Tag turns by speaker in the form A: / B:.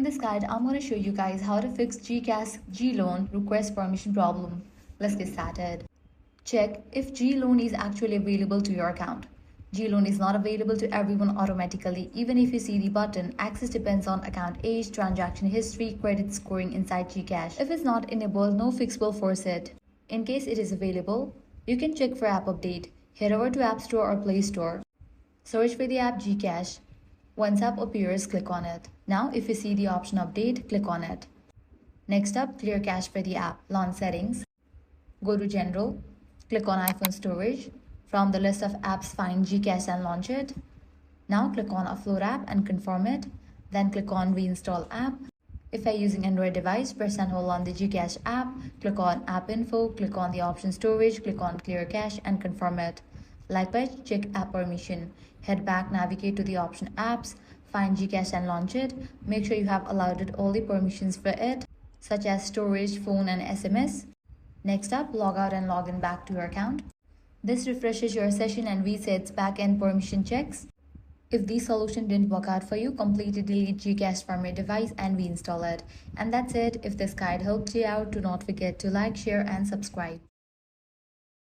A: this guide, I'm going to show you guys how to fix GCash GLoan request permission problem. Let's get started. Check if GLoan is actually available to your account. GLoan is not available to everyone automatically. Even if you see the button, access depends on account age, transaction history, credit scoring inside GCash. If it's not enabled, no fix will force it. In case it is available, you can check for app update. Head over to App Store or Play Store. Search for the app GCash. Once app appears, click on it. Now, if you see the option update, click on it. Next up, clear cache for the app. Launch settings. Go to General. Click on iPhone storage. From the list of apps, find GCash and launch it. Now click on Upload app and confirm it. Then click on Reinstall app. If you're using Android device, press and hold on the GCash app. Click on App Info. Click on the option Storage. Click on Clear Cache and confirm it. Likewise, check app permission. Head back, navigate to the option Apps, find GCash and launch it. Make sure you have allowed all the permissions for it, such as storage, phone, and SMS. Next up, log out and log in back to your account. This refreshes your session and resets back-end permission checks. If the solution didn't work out for you, completely delete GCash from your device and reinstall it. And that's it. If this guide helped you out, do not forget to like, share, and subscribe.